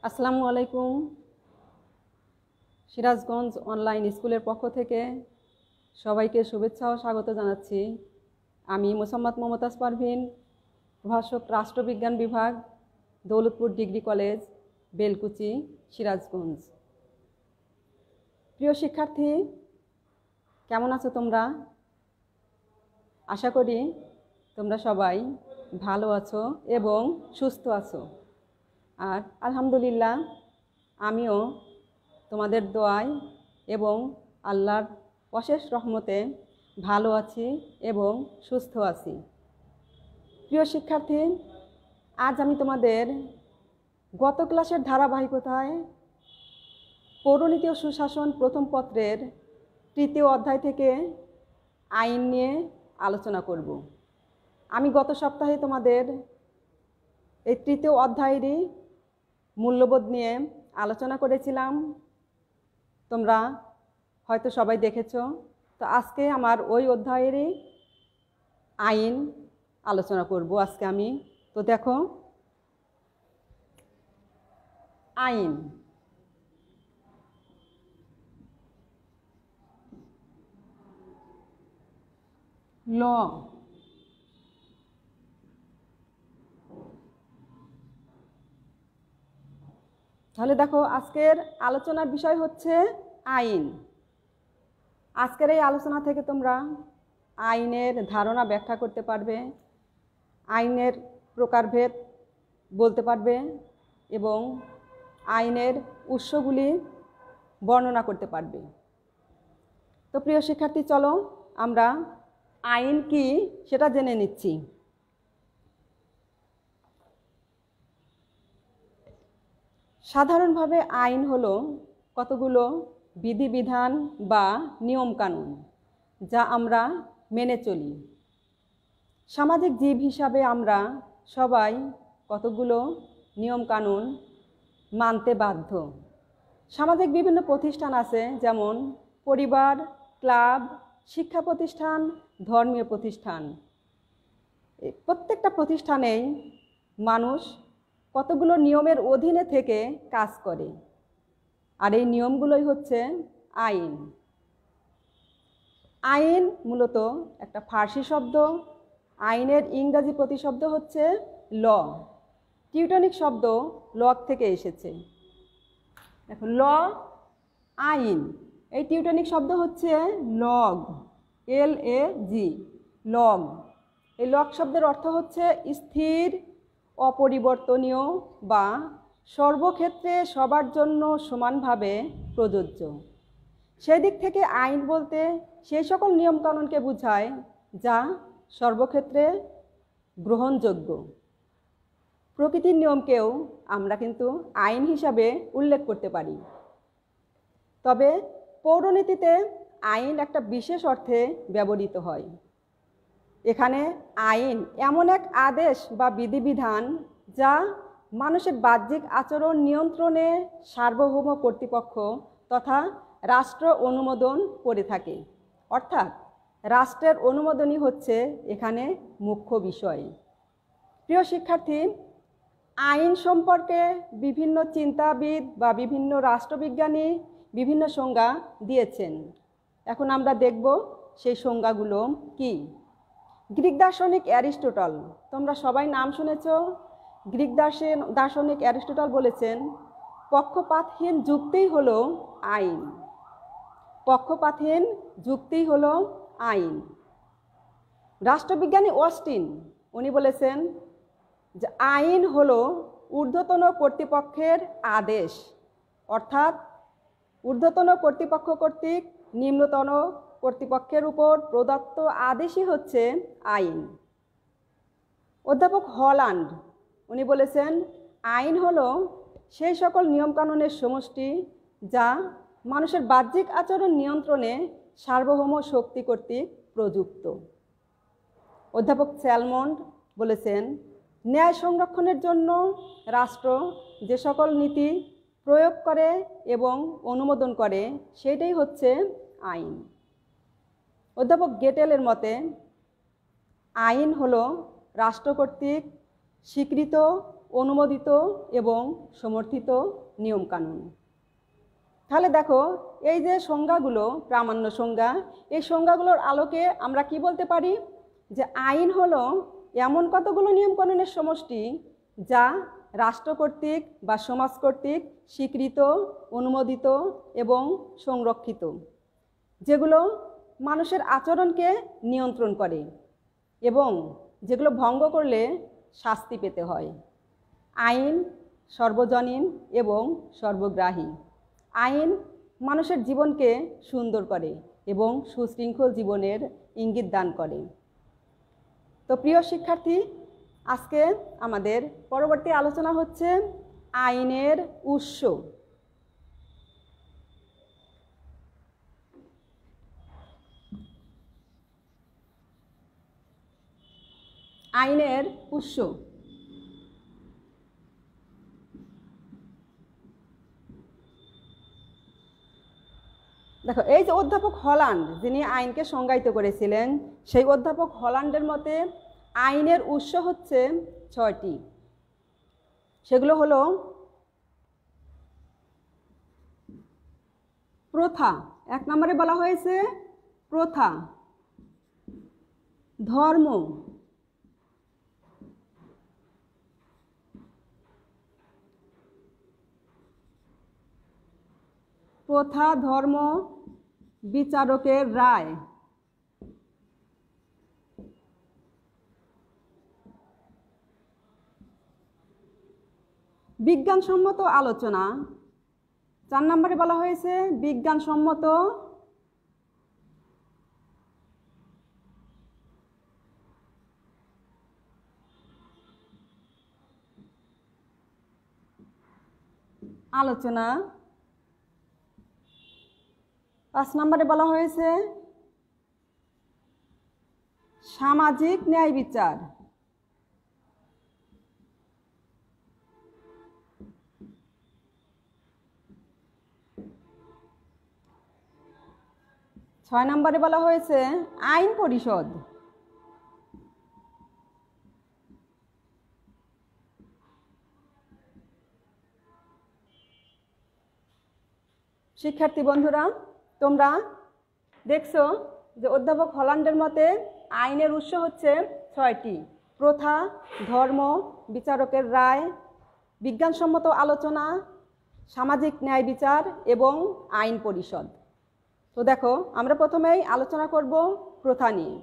আসসালামু আলাইকুম। সিরাজগঞ্জ অনলাইন স্কুলের পক্ষ থেকে সবাইকে শুভেচ্ছা ও স্বাগত জানাচ্ছি। আমি মোসাম্মদ মমতাজ পারভিন, প্রভাষক রাষ্ট্রবিজ্ঞান বিভাগ, দৌলতপুর ডিগ্রি কলেজ, বেলকুচি, সিরাজগঞ্জ। প্রিয় শিক্ষার্থী, কেমন আছো তোমরা? আশা করি তোমরা সবাই ভালো আছো এবং সুস্থ আছো। আর আলহামদুলিল্লাহ আমিও তোমাদের দোয়ায় এবং আল্লাহর অশেষ রহমতে ভালো আছি এবং সুস্থ আছি। প্রিয় শিক্ষার্থী, আজ আমি তোমাদের গত ক্লাসের ধারাবাহিকতায় পৌরনীতি ও সুশাসন প্রথম পত্রের 3য় অধ্যায় থেকে আইন নিয়ে আলোচনা করব। আমি গত সপ্তাহে তোমাদের এই 3য় অধ্যায়েরই মূল্যবোধ নিয়ে আলোচনা করেছিলাম। তোমরা হয়তো সবাই দেখেছো। তো আজকে আমার ওই অধ্যায়েরই আইন আলোচনা করব আজকে আমি। তো দেখো, আইন ল। তাহলে দেখো, আজকের আলোচনার বিষয় হচ্ছে আইন। আজকের এই আলোচনা থেকে তোমরা আইনের ধারণা ব্যাখ্যা করতে পারবে, আইনের প্রকারভেদ বলতে পারবে এবং আইনের উৎসগুলি বর্ণনা করতে পারবে। তো প্রিয় শিক্ষার্থী, চলো আমরা আইন কি সেটা জেনে নিচ্ছি। সাধারণভাবে আইন হলো কতগুলো বিধিবিধান বা নিয়মকানুন যা আমরা মেনে চলি। সামাজিক জীব হিসাবে আমরা সবাই কতগুলো নিয়মকানুন মানতে বাধ্য। সামাজিক বিভিন্ন প্রতিষ্ঠান আছে, যেমন পরিবার, ক্লাব, শিক্ষা প্রতিষ্ঠান, ধর্মীয় প্রতিষ্ঠান। প্রত্যেকটা প্রতিষ্ঠানেই মানুষ কতগুলো নিয়মের অধীনে থেকে কাজ করে, আর এই নিয়মগুলোই হচ্ছে আইন। আইন মূলত একটা ফার্সি শব্দ। আইনের ইংরাজি প্রতিশব্দ হচ্ছে ল। টিউটনিক শব্দ লগ থেকে এসেছে। দেখো, ল, আইন, এই টিউটনিক শব্দ হচ্ছে লগ, LAG, লগ। এই লগ শব্দের অর্থ হচ্ছে স্থির, অপরিবর্তনীয় বা সর্বক্ষেত্রে সবার জন্য সমানভাবে প্রযোজ্য। সেই দিক থেকে আইন বলতে সেই সকল নিয়মকানুনকে বোঝায় যা সর্বক্ষেত্রে গ্রহণযোগ্য। প্রকৃতির নিয়মকেও আমরা কিন্তু আইন হিসাবে উল্লেখ করতে পারি। তবে পৌরনীতিতে আইন একটা বিশেষ অর্থে ব্যবহৃত হয়। এখানে আইন এমন এক আদেশ বা বিধিবিধান যা মানুষের বাহ্যিক আচরণ নিয়ন্ত্রণে সার্বভৌম কর্তৃপক্ষ তথা রাষ্ট্র অনুমোদন করে থাকে। অর্থাৎ রাষ্ট্রের অনুমোদনই হচ্ছে এখানে মুখ্য বিষয়। প্রিয় শিক্ষার্থী, আইন সম্পর্কে বিভিন্ন চিন্তাবিদ বা বিভিন্ন রাষ্ট্রবিজ্ঞানী বিভিন্ন সংজ্ঞা দিয়েছেন। এখন আমরা দেখব সেই সংজ্ঞাগুলো কি। গ্রিক দার্শনিক অ্যারিস্টটল, তোমরা সবাই নাম শুনেছ। গ্রিক দার্শনিক অ্যারিস্টটল বলেছেন, পক্ষপাতহীন যুক্তিই হলো আইন। পক্ষপাতহীন যুক্তিই হলো আইন। রাষ্ট্রবিজ্ঞানী অস্টিন, উনি বলেছেন যে আইন হলো ঊর্ধ্বতন কর্তৃপক্ষের আদেশ, অর্থাৎ ঊর্ধ্বতন কর্তৃপক্ষ কর্তৃক নিম্নতন কর্তৃপক্ষের উপর প্রদত্ত আদেশই হচ্ছে আইন। অধ্যাপক হল্যান্ড, উনি বলেছেন আইন হলো সেই সকল নিয়মকানুনের সমষ্টি যা মানুষের বাহ্যিক আচরণ নিয়ন্ত্রণে সার্বভৌম শক্তি কর্তৃক প্রযুক্ত। অধ্যাপক স্যালমন্ড বলেছেন, ন্যায় সংরক্ষণের জন্য রাষ্ট্র যে সকল নীতি প্রয়োগ করে এবং অনুমোদন করে সেটাই হচ্ছে আইন। অধ্যাপক গেটেলের মতে আইন হলো রাষ্ট্র কর্তৃক স্বীকৃত অনুমোদিত এবং সমর্থিত নিয়মকানুন। তাহলে দেখো, এই যে সংজ্ঞাগুলো, প্রামাণ্য সংজ্ঞা, এই সংজ্ঞাগুলোর আলোকে আমরা কি বলতে পারি? যে আইন হলো এমন কতগুলো নিয়মকানুনের সমষ্টি যা রাষ্ট্র কর্তৃক বা সমাজ কর্তৃক স্বীকৃত, অনুমোদিত এবং সংরক্ষিত, যেগুলো মানুষের আচরণকে নিয়ন্ত্রণ করে এবং যেগুলো ভঙ্গ করলে শাস্তি পেতে হয়। আইন সর্বজনীন এবং সর্বগ্রাহী। আইন মানুষের জীবনকে সুন্দর করে এবং সুশৃঙ্খল জীবনের ইঙ্গিত দান করে। তো প্রিয় শিক্ষার্থী, আজকে আমাদের পরবর্তী আলোচনা হচ্ছে আইনের উৎস। আইনের উৎস। দেখো, এই যে অধ্যাপক হল্যান্ড যিনি আইনকে সংজ্ঞায়িত করেছিলেন, সেই অধ্যাপক হল্যান্ডের মতে আইনের উৎস হচ্ছে 6টি। সেগুলো হলো প্রথা, 1 নম্বরে বলা হয়েছে প্রথা, ধর্ম, প্রথা, ধর্ম, বিচারকের রায়, বিজ্ঞানসম্মত আলোচনা। 4 নম্বরে বলা হয়েছে বিজ্ঞানসম্মত আলোচনা। 5 নম্বরে বলা হয়েছে সামাজিক ন্যায় বিচার। 6 নম্বরে বলা হয়েছে আইন পরিষদ। শিক্ষার্থী বন্ধুরা, তোমরা দেখছো যে অধ্যাপক হল্যান্ডের মতে আইনের উৎস হচ্ছে 6টি: প্রথা, ধর্ম, বিচারকের রায়, বিজ্ঞানসম্মত আলোচনা, সামাজিক ন্যায় বিচার এবং আইন পরিষদ। তো দেখো, আমরা প্রথমেই আলোচনা করব প্রথা নিয়ে।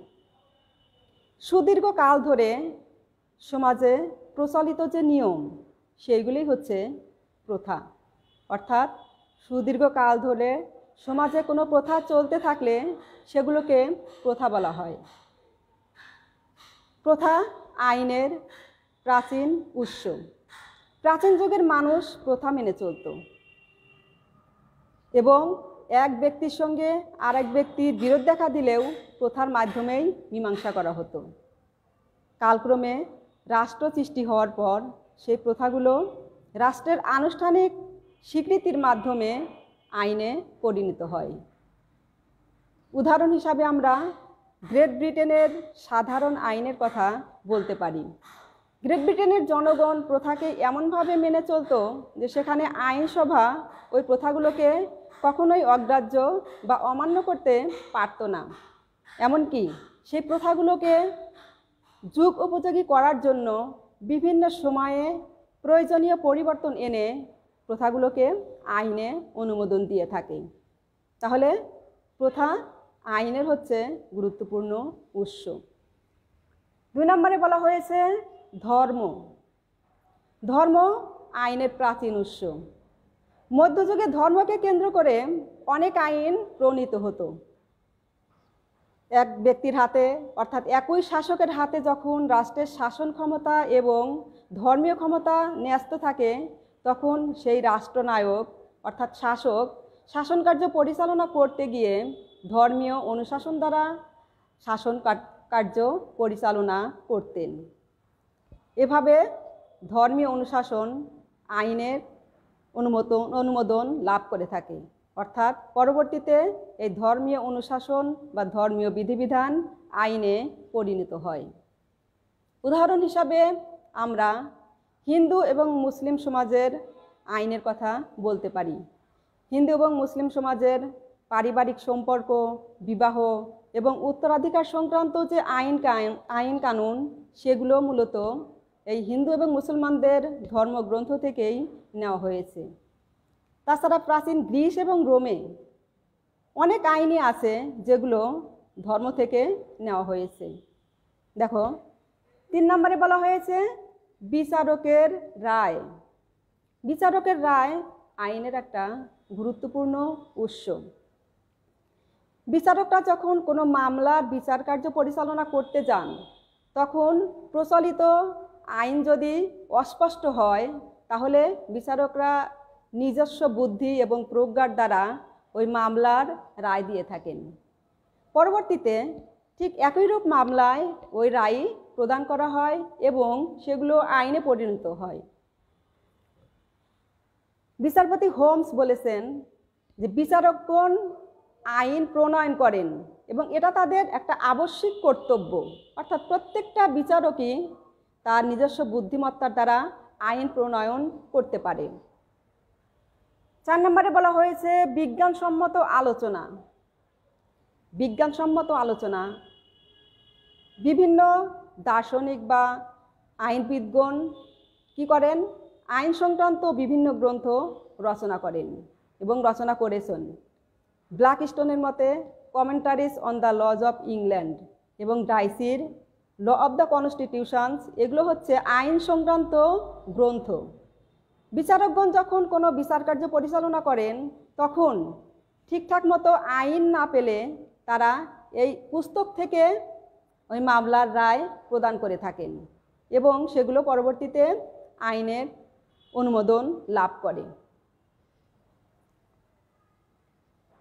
সুদীর্ঘ কাল ধরে সমাজে প্রচলিত যে নিয়ম, সেইগুলি হচ্ছে প্রথা। অর্থাৎ সুদীর্ঘ কাল ধরে সমাজে কোনো প্রথা চলতে থাকলে সেগুলোকে প্রথা বলা হয়। প্রথা আইনের প্রাচীন উৎস। প্রাচীন যুগের মানুষ প্রথা মেনে চলত এবং এক ব্যক্তির সঙ্গে আরেক ব্যক্তির বিরোধ দেখা দিলেও প্রথার মাধ্যমেই মীমাংসা করা হতো। কালক্রমে রাষ্ট্র সৃষ্টি হওয়ার পর সেই প্রথাগুলো রাষ্ট্রের আনুষ্ঠানিক স্বীকৃতির মাধ্যমে আইনে পরিণত হয়। উদাহরণ হিসাবে আমরা গ্রেট ব্রিটেনের সাধারণ আইনের কথা বলতে পারি। গ্রেট ব্রিটেনের জনগণ প্রথাকে এমনভাবে মেনে চলত যে সেখানে আইনসভা ওই প্রথাগুলোকে কখনোই অগ্রাহ্য বা অমান্য করতে পারত না। এমনকি সেই প্রথাগুলোকে যুগ উপযোগী করার জন্য বিভিন্ন সময়ে প্রয়োজনীয় পরিবর্তন এনে প্রথাগুলোকে আইনে অনুমোদন দিয়ে থাকে। তাহলে প্রথা আইনের হচ্ছে গুরুত্বপূর্ণ উৎস। 2 নম্বরে বলা হয়েছে ধর্ম। ধর্ম আইনের প্রাচীন উৎস। মধ্যযুগে ধর্মকে কেন্দ্র করে অনেক আইন প্রণীত হতো। এক ব্যক্তির হাতে, অর্থাৎ একই শাসকের হাতে যখন রাষ্ট্রের শাসন ক্ষমতা এবং ধর্মীয় ক্ষমতা ন্যস্ত থাকে, তখন সেই রাষ্ট্রনায়ক অর্থাৎ শাসক শাসন কার্য পরিচালনা করতে গিয়ে ধর্মীয় অনুশাসন দ্বারা শাসন কার্য পরিচালনা করতেন। এভাবে ধর্মীয় অনুশাসন আইনের অনুমোদন লাভ করে থাকে। অর্থাৎ পরবর্তীতে এই ধর্মীয় অনুশাসন বা ধর্মীয় বিধিবিধান আইনে পরিণত হয়। উদাহরণ হিসাবে আমরা হিন্দু এবং মুসলিম সমাজের আইনের কথা বলতে পারি। হিন্দু এবং মুসলিম সমাজের পারিবারিক সম্পর্ক, বিবাহ এবং উত্তরাধিকার সংক্রান্ত যে আইন কানুন, সেগুলো মূলত এই হিন্দু এবং মুসলমানদের ধর্মগ্রন্থ থেকেই নেওয়া হয়েছে। তাছাড়া প্রাচীন গ্রিস এবং রোমে অনেক আইনই আছে যেগুলো ধর্ম থেকে নেওয়া হয়েছে। দেখো, 3 নম্বরে বলা হয়েছে বিচারকের রায়। বিচারকের রায় আইনের একটা গুরুত্বপূর্ণ উৎস। বিচারকরা যখন কোনো মামলার বিচার কার্য পরিচালনা করতে যান, তখন প্রচলিত আইন যদি অস্পষ্ট হয়, তাহলে বিচারকরা নিজস্ব বুদ্ধি এবং প্রজ্ঞার দ্বারা ওই মামলার রায় দিয়ে থাকেন। পরবর্তীতে ঠিক একইরূপ মামলায় ওই রায় প্রদান করা হয় এবং সেগুলো আইনে পরিণত হয়। বিচারপতি হোমস বলেছেন যে বিচারকগণ আইন প্রণয়ন করেন এবং এটা তাদের একটা আবশ্যিক কর্তব্য, অর্থাৎ প্রত্যেকটা বিচারকই তার নিজস্ব বুদ্ধিমত্তার দ্বারা আইন প্রণয়ন করতে পারে। 4 নম্বরে বলা হয়েছে বিজ্ঞানসম্মত আলোচনা। বিজ্ঞানসম্মত আলোচনা, বিভিন্ন দার্শনিক বা আইনবিদগণ কি করেন, আইন সংক্রান্ত বিভিন্ন গ্রন্থ রচনা করেন এবং রচনা করেছেন। ব্ল্যাকস্টোনের মতে কমেন্টারিজ on the lodge of England এবং ডাইসির ল অফ দ্য কনস্টিটিউশনস, এগুলো হচ্ছে আইন সংক্রান্ত গ্রন্থ। বিচারকগণ যখন কোনো বিচার কার্য পরিচালনা করেন, তখন ঠিকঠাক মতো আইন না পেলে তারা এই পুস্তক থেকে ওই মামলার রায় প্রদান করে থাকেন এবং সেগুলো পরবর্তীতে আইনের অনুমোদন লাভ করে।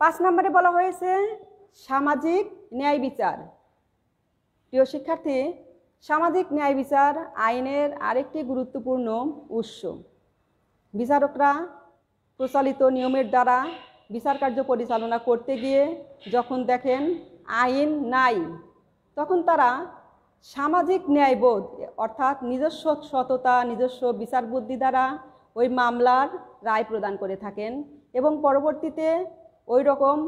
5 নম্বরে বলা হয়েছে সামাজিক ন্যায় বিচার। প্রিয় শিক্ষার্থী, সামাজিক ন্যায় বিচার আইনের আরেকটি গুরুত্বপূর্ণ উৎস। বিচারকরা প্রচলিত নিয়মের দ্বারা বিচার কার্য পরিচালনা করতে গিয়ে যখন দেখেন আইন নাই, তখন তারা সামাজিক ন্যায়বোধ অর্থাৎ নিজস্ব সততা, নিজস্ব বিচার বুদ্ধি দ্বারা ওই মামলার রায় প্রদান করে থাকেন এবং পরবর্তীতে ওই রকম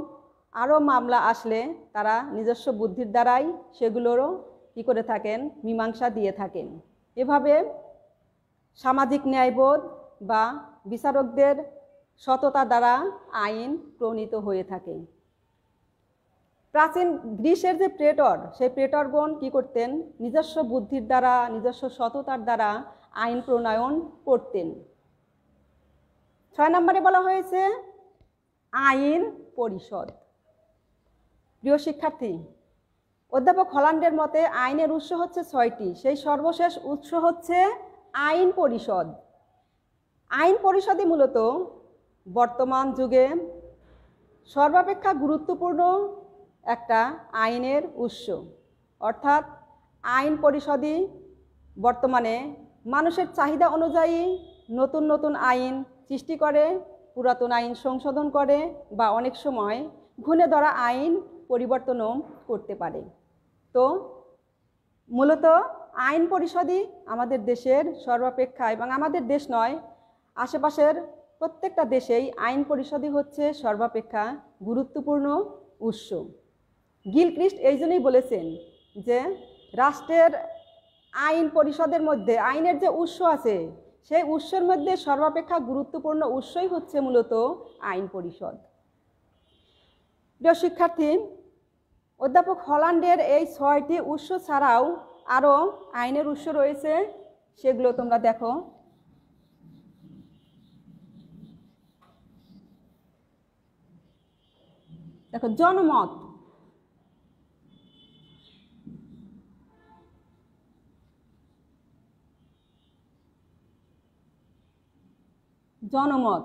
আরও মামলা আসলে তারা নিজস্ব বুদ্ধির দ্বারাই সেগুলোরও কী করে থাকেন, মীমাংসা দিয়ে থাকেন। এভাবে সামাজিক ন্যায়বোধ বা বিচারকদের সততা দ্বারা আইন প্রণীত হয়ে থাকে। প্রাচীন গ্রিসের যে প্রেটর, সেই প্রেটরগণ কী করতেন, নিজস্ব বুদ্ধির দ্বারা, নিজস্ব সততার দ্বারা আইন প্রণয়ন করতেন। 6 নম্বরে বলা হয়েছে আইন পরিষদ। প্রিয় শিক্ষার্থী, অধ্যাপক হল্যান্ডের মতে আইনের উৎস হচ্ছে 6টি, সেই সর্বশেষ উৎস হচ্ছে আইন পরিষদ। আইন পরিষদই মূলত বর্তমান যুগে সর্বাপেক্ষা গুরুত্বপূর্ণ একটা আইনের উৎস, অর্থাৎ আইন পরিষদই বর্তমানে মানুষের চাহিদা অনুযায়ী নতুন নতুন আইন সৃষ্টি করে, পুরাতন আইন সংশোধন করে বা অনেক সময় ঘুণে ধরা আইন পরিবর্তনও করতে পারে। তো মূলত আইন পরিষদই আমাদের দেশের সর্বাপেক্ষা, এবং আমাদের দেশ নয়, আশেপাশের প্রত্যেকটা দেশেই আইন পরিষদই হচ্ছে সর্বাপেক্ষা গুরুত্বপূর্ণ উৎস। গিলক্রিস্ট এই জন্যই বলেছেন যে রাষ্ট্রের আইন পরিষদের মধ্যে আইনের যে উৎস আছে, সেই উৎসের মধ্যে সর্বাপেক্ষা গুরুত্বপূর্ণ উৎসই হচ্ছে মূলত আইন পরিষদ। প্রিয় শিক্ষার্থী, অধ্যাপক হল্যান্ডের এই 6টি উৎস ছাড়াও আরও আইনের উৎস রয়েছে, সেগুলো তোমরা দেখো। দেখো, জনমত। জনমত,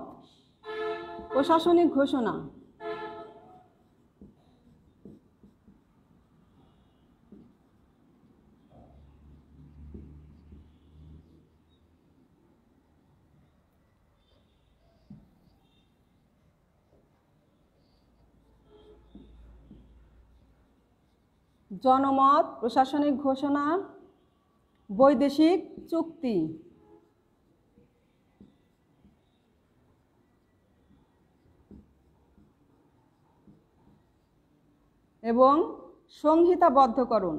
প্রশাসনিক ঘোষণা, জনমত, প্রশাসনিক ঘোষণা, বৈদেশিক চুক্তি। এবং সংহিতাবদ্ধকরণ।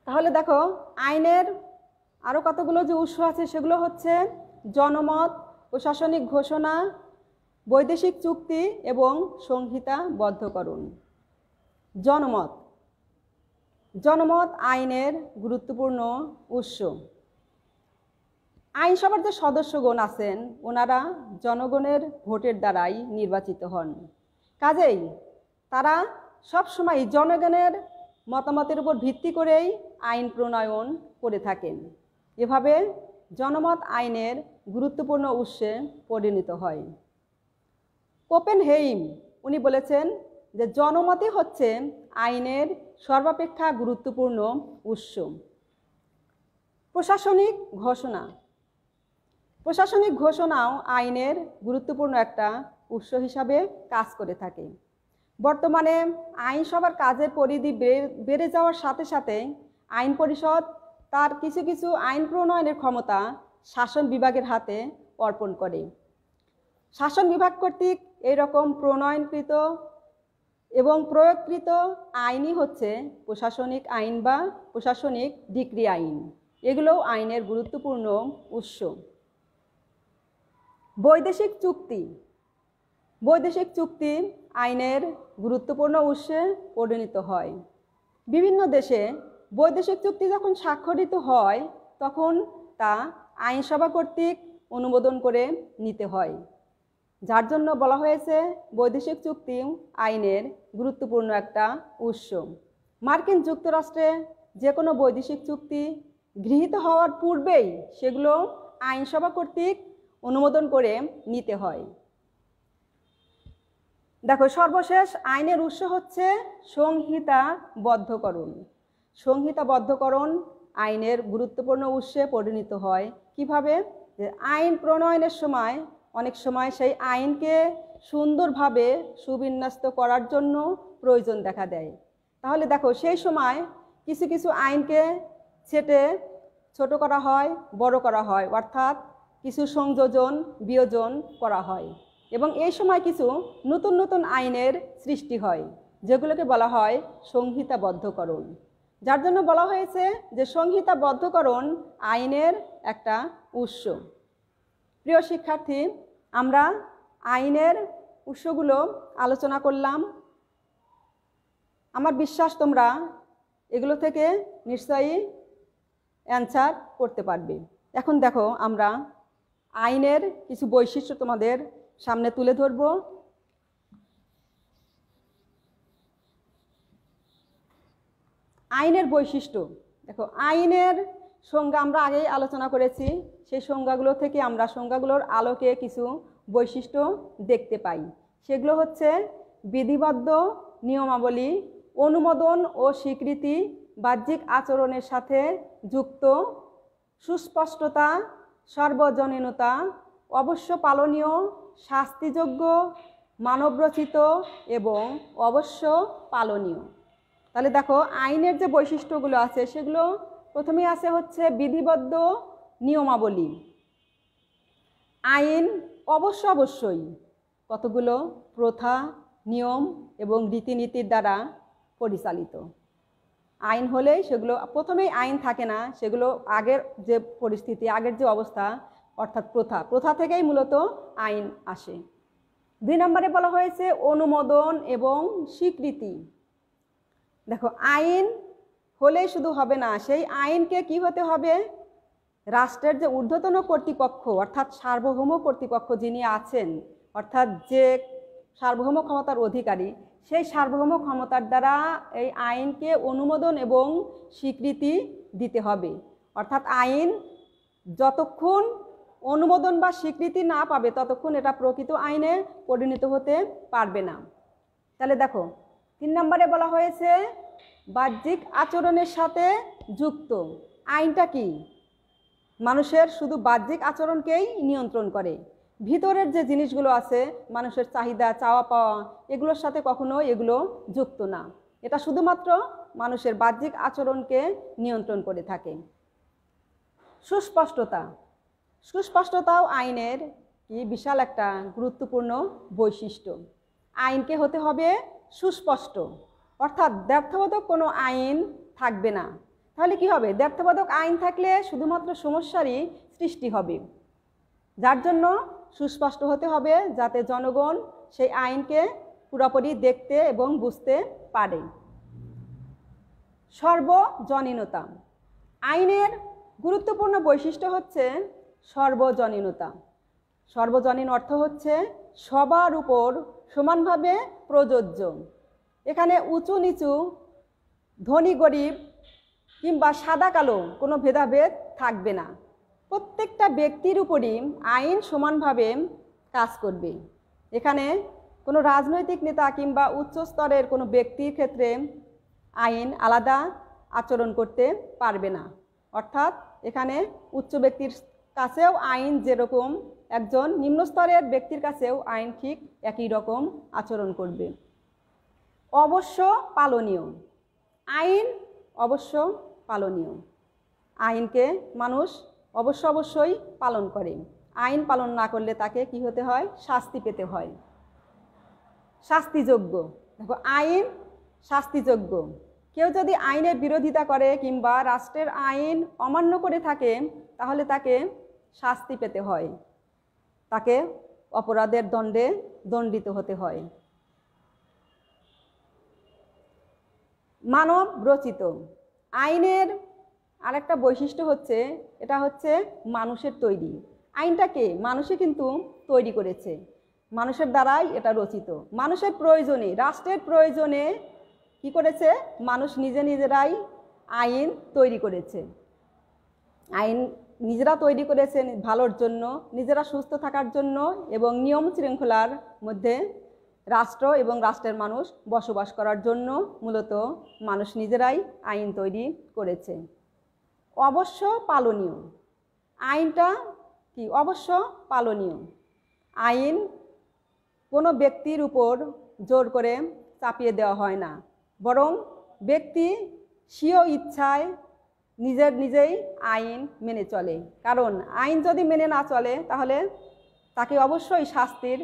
তাহলে দেখো আইনের আরও কতগুলো যে উৎস আছে সেগুলো হচ্ছে জনমত, প্রশাসনিক ঘোষণা, বৈদেশিক চুক্তি এবং সংহিতাবদ্ধকরণ। জনমত। জনমত আইনের গুরুত্বপূর্ণ উৎস। আইনসভার যে সদস্যগণ আছেন ওনারা জনগণের ভোটের দ্বারাই নির্বাচিত হন, কাজেই তারা সবসময় জনগণের মতামতের উপর ভিত্তি করেই আইন প্রণয়ন করে থাকেন। এভাবে জনমত আইনের গুরুত্বপূর্ণ উৎসে পরিণত হয়। কোপেনহেইম উনি বলেছেন যে জনমতই হচ্ছে আইনের সর্বাপেক্ষা গুরুত্বপূর্ণ উৎস। প্রশাসনিক ঘোষণা। প্রশাসনিক ঘোষণাও আইনের গুরুত্বপূর্ণ একটা উৎস হিসাবে কাজ করে থাকে। বর্তমানে আইনসভার কাজের পরিধি বেড়ে যাওয়ার সাথে সাথে আইন পরিষদ তার কিছু কিছু আইন প্রণয়নের ক্ষমতা শাসন বিভাগের হাতে অর্পণ করে। শাসন বিভাগ কর্তৃক এইরকম প্রণয়নকৃত এবং প্রয়োগকৃত আইনই হচ্ছে প্রশাসনিক আইন বা প্রশাসনিক ডিক্রি আইন। এগুলোও আইনের গুরুত্বপূর্ণ উৎস। বৈদেশিক চুক্তি। বৈদেশিক চুক্তি আইনের গুরুত্বপূর্ণ উৎসে পরিণত হয়। বিভিন্ন দেশে বৈদেশিক চুক্তি যখন স্বাক্ষরিত হয় তখন তা আইনসভা কর্তৃক অনুমোদন করে নিতে হয়, যার জন্য বলা হয়েছে বৈদেশিক চুক্তি আইনের গুরুত্বপূর্ণ একটা উৎস। মার্কিন যুক্তরাষ্ট্রে যে কোনো বৈদেশিক চুক্তি গৃহীত হওয়ার পূর্বেই সেগুলো আইনসভা কর্তৃক অনুমোদন করে নিতে হয়। দেখো সর্বশেষ আইনের উৎস হচ্ছে সংহিতাবদ্ধকরণ। সংহিতাবদ্ধকরণ আইনের গুরুত্বপূর্ণ উৎসে পরিণত হয় কিভাবে? যে আইন প্রণয়নের সময় অনেক সময় সেই আইনকে সুন্দরভাবে সুবিন্যস্ত করার জন্য প্রয়োজন দেখা দেয়। তাহলে দেখো সেই সময় কিছু কিছু আইনকে ছেটে ছোট করা হয়, বড় করা হয়, অর্থাৎ কিছু সংযোজন বিয়োজন করা হয় এবং এই সময় কিছু নতুন নতুন আইনের সৃষ্টি হয় যেগুলোকে বলা হয় সংহিতাবদ্ধকরণ, যার জন্য বলা হয়েছে যে সংহিতাবদ্ধকরণ আইনের একটা উৎস। প্রিয় শিক্ষার্থী, আমরা আইনের উৎসগুলো আলোচনা করলাম। আমার বিশ্বাস তোমরা এগুলো থেকে নিশ্চয়ই অ্যান্সার করতে পারবে। এখন দেখো আমরা আইনের কিছু বৈশিষ্ট্য তোমাদের সামনে তুলে ধরব। আইনের বৈশিষ্ট্য। দেখো আইনের সংজ্ঞা আমরা আগেই আলোচনা করেছি, সেই সংজ্ঞাগুলো থেকে আমরা সংজ্ঞাগুলোর আলোকে কিছু বৈশিষ্ট্য দেখতে পাই। সেগুলো হচ্ছে বিধিবদ্ধ নিয়মাবলী, অনুমোদন ও স্বীকৃতি, বাহ্যিক আচরণের সাথে যুক্ত, সুস্পষ্টতা, সর্বজনীনতা, অবশ্য পালনীয়, শাস্তিযোগ্য, মানবরচিত এবং অবশ্য পালনীয়। তাহলে দেখো আইনের যে বৈশিষ্ট্যগুলো আছে সেগুলো প্রথমেই আছে হচ্ছে বিধিবদ্ধ নিয়মাবলী। আইন অবশ্যই কতগুলো প্রথা, নিয়ম এবং রীতিনীতির দ্বারা পরিচালিত। আইন হলেই সেগুলো প্রথমেই আইন থাকে না, সেগুলো আগের যে পরিস্থিতি, আগের যে অবস্থা অর্থাৎ প্রথা থেকেই মূলত আইন আসে। 2 নম্বরে বলা হয়েছে অনুমোদন এবং স্বীকৃতি। দেখো আইন হলেই শুধু হবে না, সেই আইনকে কি হতে হবে? রাষ্ট্রের যে ঊর্ধ্বতন কর্তৃপক্ষ অর্থাৎ সার্বভৌম কর্তৃপক্ষ যিনি আছেন, অর্থাৎ যে সার্বভৌম ক্ষমতার অধিকারী, সেই সার্বভৌম ক্ষমতার দ্বারা এই আইনকে অনুমোদন এবং স্বীকৃতি দিতে হবে। অর্থাৎ আইন যতক্ষণ অনুমোদন বা স্বীকৃতি না পাবে ততক্ষণ এটা প্রকৃত আইনে পরিণত হতে পারবে না। তাহলে দেখো 3 নম্বরে বলা হয়েছে বাহ্যিক আচরণের সাথে যুক্ত। আইনটা কি? মানুষের শুধু বাহ্যিক আচরণকেই নিয়ন্ত্রণ করে, ভিতরের যে জিনিসগুলো আছে মানুষের চাহিদা, চাওয়া পাওয়া, এগুলোর সাথে কখনো এগুলো যুক্ত না। এটা শুধুমাত্র মানুষের বাহ্যিক আচরণকে নিয়ন্ত্রণ করে থাকে। সুস্পষ্টতা। সুস্পষ্টতাও আইনের কি বিশাল একটা গুরুত্বপূর্ণ বৈশিষ্ট্য। আইনকে হতে হবে সুস্পষ্ট, অর্থাৎ দ্ব্যর্থবোধক কোনো আইন থাকবে না। তাহলে কি হবে? দ্ব্যর্থবোধক আইন থাকলে শুধুমাত্র সমস্যারই সৃষ্টি হবে। যার জন্য সুস্পষ্ট হতে হবে, যাতে জনগণ সেই আইনকে পুরোপুরি দেখতে এবং বুঝতে পারে। সর্বজনীনতা। আইনের গুরুত্বপূর্ণ বৈশিষ্ট্য হচ্ছে সর্বজনীনতা। সর্বজনীন অর্থ হচ্ছে সবার উপর সমানভাবে প্রযোজ্য। এখানে উঁচু নিচু, ধনী গরিব কিংবা সাদা কালো কোনো ভেদাভেদ থাকবে না। প্রত্যেকটা ব্যক্তির উপরই আইন সমানভাবে কাজ করবে। এখানে কোনো রাজনৈতিক নেতা কিংবা উচ্চ স্তরের কোনো ব্যক্তির ক্ষেত্রে আইন আলাদা আচরণ করতে পারবে না। অর্থাৎ এখানে উচ্চ ব্যক্তির কাছেও আইন যেরকম, একজন নিম্ন স্তরের ব্যক্তির কাছেও আইন ঠিক একই রকম আচরণ করবে। অবশ্য পালনীয়। আইন অবশ্য পালনীয়। আইনকে মানুষ অবশ্যই পালন করে। আইন পালন না করলে তাকে কি হতে হয়? শাস্তি পেতে হয়। শাস্তিযোগ্য। দেখো, আইন শাস্তিযোগ্য। কেউ যদি আইনের বিরোধিতা করে কিংবা রাষ্ট্রের আইন অমান্য করে থাকে, তাহলে তাকে শাস্তি পেতে হয়, তাকে অপরাধের দণ্ডে দণ্ডিত হতে হয়। মানব রচিত। আইনের আরেকটা বৈশিষ্ট্য হচ্ছে, এটা হচ্ছে মানুষের তৈরি। আইনটাকে মানুষে কিন্তু তৈরি করেছে, মানুষের দ্বারাই এটা রচিত। মানুষের প্রয়োজনে, রাষ্ট্রের প্রয়োজনে কি করেছে? মানুষ নিজেরাই আইন তৈরি করেছে। আইন নিজেরা তৈরি করেছে ভালোর জন্য, নিজেরা সুস্থ থাকার জন্য এবং নিয়ম শৃঙ্খলার মধ্যে রাষ্ট্র এবং রাষ্ট্রের মানুষ বসবাস করার জন্য মূলত মানুষ নিজেরাই আইন তৈরি করেছে। অবশ্য পালনীয়। আইনটা কি? অবশ্য পালনীয়। আইন কোনো ব্যক্তির উপর জোর করে চাপিয়ে দেওয়া হয় না, বরং ব্যক্তি স্বীয় ইচ্ছায় নিজেই আইন মেনে চলে। কারণ আইন যদি মেনে না চলে, তাহলে তাকে অবশ্যই শাস্তির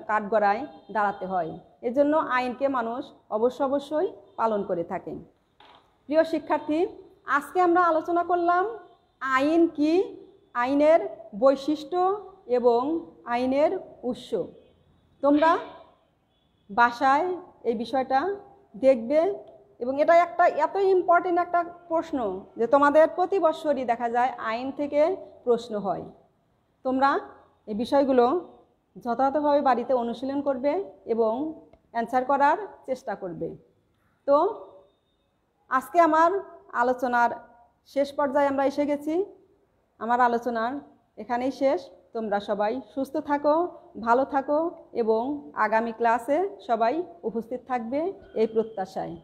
কাঠগড়ায় দাঁড়াতে হয়। এজন্য আইনকে মানুষ অবশ্যই পালন করে থাকে। প্রিয় শিক্ষার্থী, আজকে আমরা আলোচনা করলাম আইন কি, আইনের বৈশিষ্ট্য এবং আইনের উৎস। তোমরা বাসায় এই বিষয়টা দেখবে এবং এটা একটা এত ইম্পর্টেন্ট একটা প্রশ্ন যে তোমাদের প্রতি বছরই দেখা যায় আইন থেকে প্রশ্ন হয়। তোমরা এই বিষয়গুলো যথাযথভাবে বাড়িতে অনুশীলন করবে এবং অ্যান্সার করার চেষ্টা করবে। তো আজকে আমার আলোচনার শেষ পর্যায়ে আমরা এসে গেছি। আমার আলোচনার এখানেই শেষ। তোমরা সবাই সুস্থ থাকো, ভালো থাকো এবং আগামী ক্লাসে সবাই উপস্থিত থাকবে এই প্রত্যাশায়।